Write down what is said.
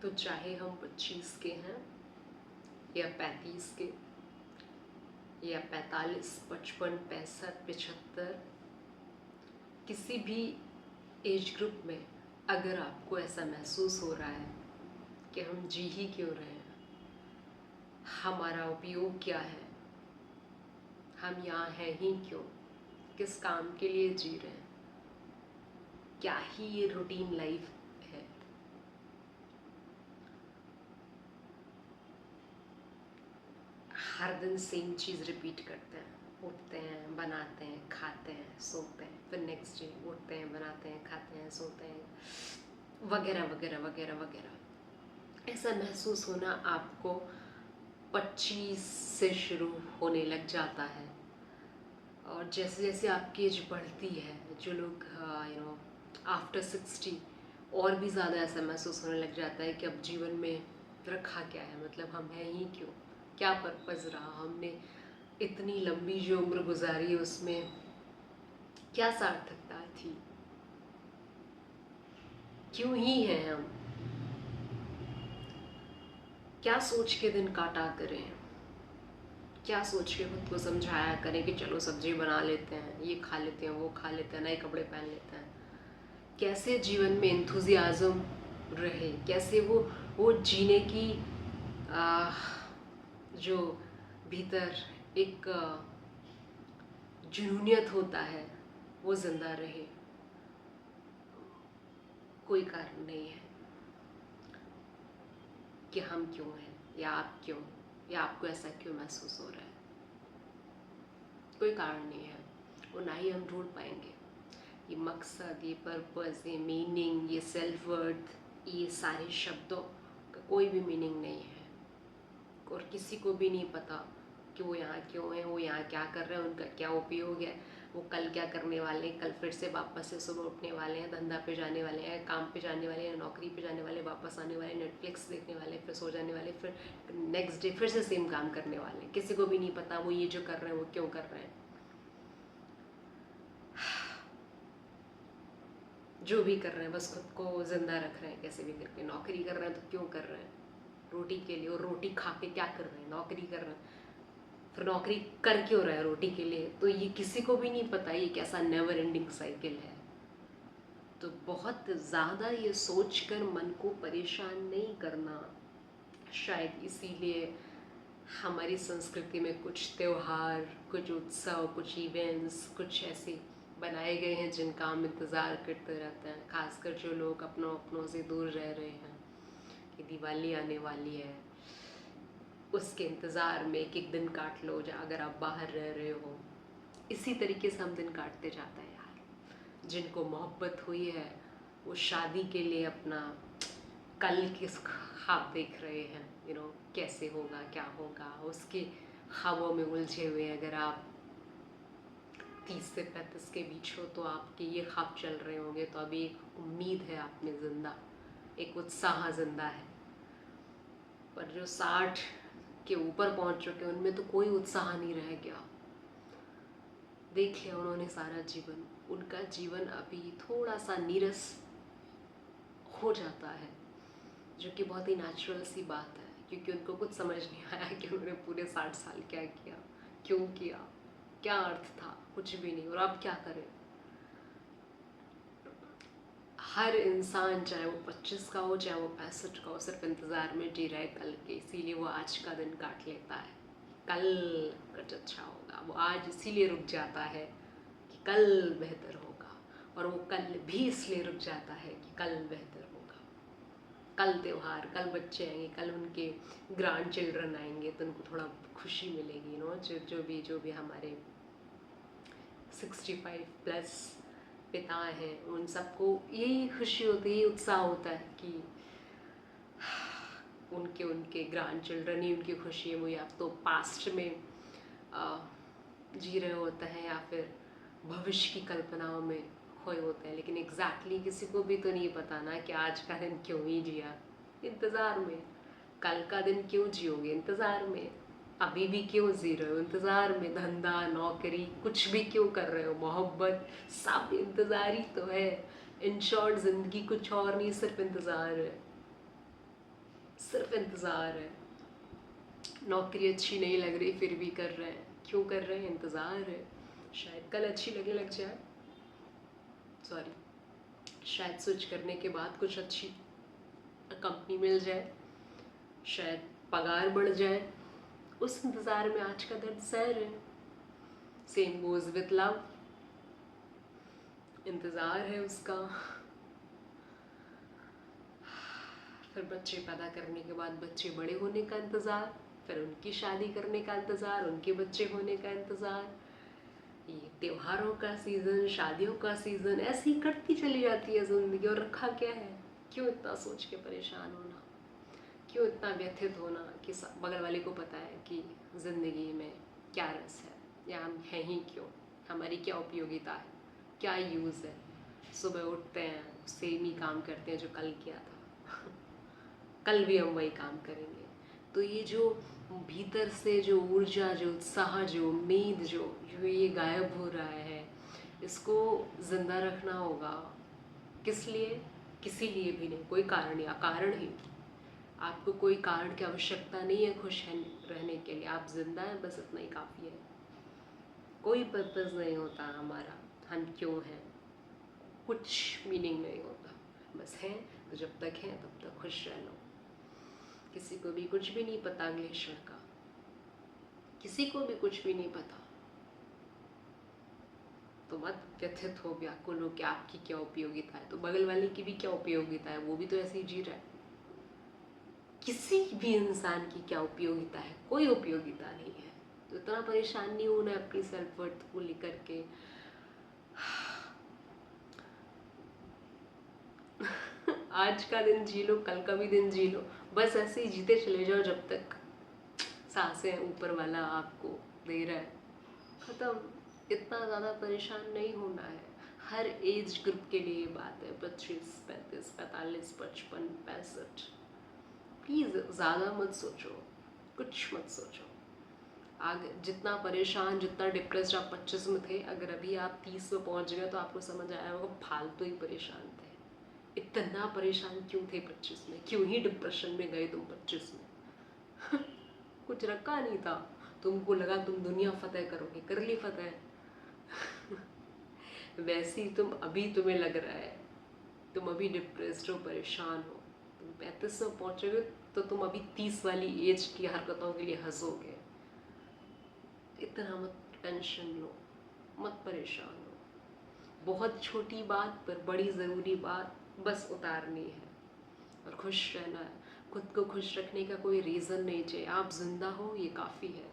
तो चाहे हम 25 के हैं या 35 के या 45, 55, 65, 75, किसी भी एज ग्रुप में अगर आपको ऐसा महसूस हो रहा है कि हम जी ही क्यों रहे हैं, हमारा उपयोग क्या है, हम यहाँ हैं ही क्यों, किस काम के लिए जी रहे हैं, क्या ही ये रूटीन लाइफ है। हर दिन सेम चीज़ रिपीट करते हैं, उठते हैं, बनाते हैं, खाते हैं, सोते हैं, फिर नेक्स्ट डे उठते हैं, बनाते हैं, खाते हैं, सोते हैं, वगैरह वगैरह वगैरह वगैरह। ऐसा महसूस होना आपको 25 से शुरू होने लग जाता है, और जैसे जैसे आपकी एज बढ़ती है, जो लोग आफ्टर 60 और भी ज़्यादा ऐसा महसूस होने लग जाता है कि अब जीवन में रखा क्या है, मतलब हम हैं ही क्यों, क्या पर्पज़ रहा, हमने इतनी लंबी जो उम्र गुजारी उसमें क्या सार्थकता थी, क्यों ही हैं हम, क्या सोच के दिन काटा करें, क्या सोच के खुद को समझाया करें कि चलो सब्जी बना लेते हैं, ये खा लेते हैं, वो खा लेते हैं, नए कपड़े पहन लेते हैं। कैसे जीवन में एंथुजियाज़म रहे, कैसे वो जीने की जो भीतर एक जुनूनियत होता है वो ज़िंदा रहे। कोई कारण नहीं है कि हम क्यों हैं या आप क्यों, या आपको ऐसा क्यों महसूस हो रहा है, कोई कारण नहीं है, वो ना ही हम ढूंढ पाएंगे। ये मकसद, ये पर्पस, ये मीनिंग, ये सेल्फ वर्थ, ये सारे शब्दों का कोई भी मीनिंग नहीं है, और किसी को भी नहीं पता कि वो यहाँ क्यों है, वो यहाँ क्या कर रहे हैं, उनका क्या उपयोग है, वो कल क्या करने वाले हैं, कल फिर से वापस से सुबह उठने वाले हैं, धंधा पे जाने वाले हैं, काम पे जाने वाले हैं, नौकरी पे जाने वाले, वापस आने वाले, नेटफ्लिक्स देखने वाले, फिर सो जाने वाले, फिर नेक्स्ट डे फिर से सेम काम करने वाले। किसी को भी नहीं पता वो ये जो कर रहे हैं वो क्यों कर रहे हैं। जो भी कर रहे हैं बस खुद को ज़िंदा रख रहे हैं कैसे भी करके। नौकरी कर रहे हैं तो क्यों कर रहे हैं, रोटी के लिए, और रोटी खा के क्या कर रहे हैं, नौकरी कर रहे हैं, फिर नौकरी कर क्यों रहे हैं रोटी के लिए, तो ये किसी को भी नहीं पता ये कैसा नेवर एंडिंग साइकिल है। तो बहुत ज़्यादा ये सोच कर मन को परेशान नहीं करना। शायद इसीलिए हमारी संस्कृति में कुछ त्योहार, कुछ उत्सव, कुछ इवेंट्स, कुछ ऐसे बनाए गए हैं जिनका हम इंतज़ार करते रहते हैं, खासकर जो लोग अपनों से दूर रह रहे हैं, कि दिवाली आने वाली है, उसके इंतज़ार में एक एक दिन काट लो अगर आप बाहर रह रहे हो। इसी तरीके से हम दिन काटते जाते हैं यार। जिनको मोहब्बत हुई है वो शादी के लिए अपना कल के ख्वाब देख रहे हैं, कैसे होगा, क्या होगा, उसके ख्वाबों में उलझे हुए। अगर आप 30 से 35 के बीच हो तो आपके ये ख्वाब चल रहे होंगे, तो अभी एक उम्मीद है आप में ज़िंदा, एक उत्साह ज़िंदा है। पर जो 60 के ऊपर पहुंच चुके हैं उनमें तो कोई उत्साह नहीं रह गया। देख लिया उन्होंने सारा जीवन, उनका जीवन अभी थोड़ा सा नीरस हो जाता है, जो कि बहुत ही नेचुरल सी बात है, क्योंकि उनको कुछ समझ नहीं आया कि उन्होंने पूरे 60 साल क्या किया, क्यों किया, क्या अर्थ था, कुछ भी नहीं। और अब क्या करें। हर इंसान चाहे वो 25 का हो चाहे वो 65 का हो, सिर्फ इंतज़ार में जी रहा है कल के, इसीलिए वो आज का दिन काट लेता है। कल कुछ अच्छा होगा, वो आज इसीलिए रुक जाता है कि कल बेहतर होगा, और वो कल भी इसलिए रुक जाता है कि कल बेहतर होगा। कल त्यौहार, कल बच्चे आएंगे, कल उनके ग्रैंड चिल्ड्रन आएंगे, तो उनको थोड़ा खुशी मिलेगी। जो भी हमारे 65 प्लस पिता हैं उन सबको यही खुशी होती है, यही उत्साह होता है कि उनके ग्रैंड चिल्ड्रन ही उनकी खुशी है। वो या तो पास्ट में जी रहे होते हैं या फिर भविष्य की कल्पनाओं में खोए होते हैं, लेकिन एग्जैक्टली किसी को भी तो नहीं पता ना कि आज का दिन क्यों ही जिया, इंतज़ार में। कल का दिन क्यों जियोगे, इंतज़ार में। अभी भी क्यों जी रहे हो, इंतज़ार में। धंधा, नौकरी, कुछ भी क्यों कर रहे हो, मोहब्बत, सब इंतज़ार ही तो है। इन शॉर्ट ज़िंदगी कुछ और नहीं, सिर्फ इंतज़ार है। सिर्फ इंतज़ार है। नौकरी अच्छी नहीं लग रही फिर भी कर रहे हैं, क्यों कर रहे हैं? इंतज़ार है। शायद कल अच्छी लगने लग जाए, सॉरी, शायद स्विच करने के बाद कुछ अच्छी कंपनी मिल जाए, शायद पगार बढ़ जाए। उस इंतज़ार में आज का दर्द सह रहे हैं। सेम गोज विथ लव, इंतज़ार है उसका। फिर बच्चे पैदा करने के बाद बच्चे बड़े होने का इंतज़ार, फिर उनकी शादी करने का इंतज़ार, उनके बच्चे होने का इंतज़ार। ये त्योहारों का सीज़न, शादियों का सीज़न, ऐसे ही कटती चली जाती है ज़िंदगी। और रखा क्या है? क्यों इतना सोच के परेशान होना? क्यों इतना व्यथित होना कि बगल वाले को पता है कि ज़िंदगी में क्या रस है, या हम हैं ही क्यों, हमारी क्या उपयोगिता है, क्या यूज़ है। सुबह उठते हैं, सेम ही काम करते हैं जो कल किया था कल भी हम वही काम करेंगे। तो ये जो भीतर से जो ऊर्जा, जो उत्साह, जो उम्मीद, जो ये गायब हो रहा है, इसको ज़िंदा रखना होगा। किस लिए? किसी लिए भी नहीं, कोई कारण या कारण ही। आपको कोई कारण की आवश्यकता नहीं है खुश रहने के लिए। आप जिंदा हैं, बस इतना ही काफ़ी है। कोई पर्पज़ नहीं होता हमारा, हम क्यों हैं, कुछ मीनिंग नहीं होता। बस हैं तो जब तक हैं तब तक खुश रह लो। किसी को भी कुछ भी नहीं पता अगले क्षण का, किसी को भी कुछ भी नहीं पता। तो मत व्यथित हो, व्याकुल हो कि आपकी क्या उपयोगिता है। तो बगल वाले की भी क्या उपयोगिता है? वो भी तो ऐसे ही जी रहा है। किसी भी इंसान की क्या उपयोगिता है? कोई उपयोगिता नहीं है। तो इतना परेशान नहीं होना अपनी सेल्फ वर्थ को लेकर के। आज का दिन जी लो, कल का भी दिन जी लो, बस ऐसे ही जीते चले जाओ जब तक सांसें ऊपर वाला आपको दे रहा है। खत्म। इतना ज़्यादा परेशान नहीं होना है। हर एज ग्रुप के लिए बात है। 25, 35, 45, 55, 65। प्लीज़ ज़्यादा मत सोचो, कुछ मत सोचो। आगे जितना परेशान, जितना डिप्रेस्ड आप 25 में थे, अगर अभी आप 30 में पहुंच गए तो आपको समझ आया होगा फालतू ही परेशान थे। इतना परेशान क्यों थे 25 में? क्यों ही डिप्रेशन में गए तुम 25 में? कुछ रखा नहीं था। तुमको लगा तुम दुनिया फतेह करोगे, कर ली फतेह। वैसे ही तुम्हें लग रहा है, तुम अभी डिप्रेस्ड हो, परेशान हो। तुम 35 में पहुंचोगे तो तुम अभी 30 वाली एज की हरकतों के लिए हंसोगे। इतना मत टेंशन लो, मत परेशान हो। बहुत छोटी बात पर बड़ी ज़रूरी बात बस उतारनी है और खुश रहना है। खुद को खुश रखने का कोई रीज़न नहीं चाहिए। आप जिंदा हो, ये काफ़ी है।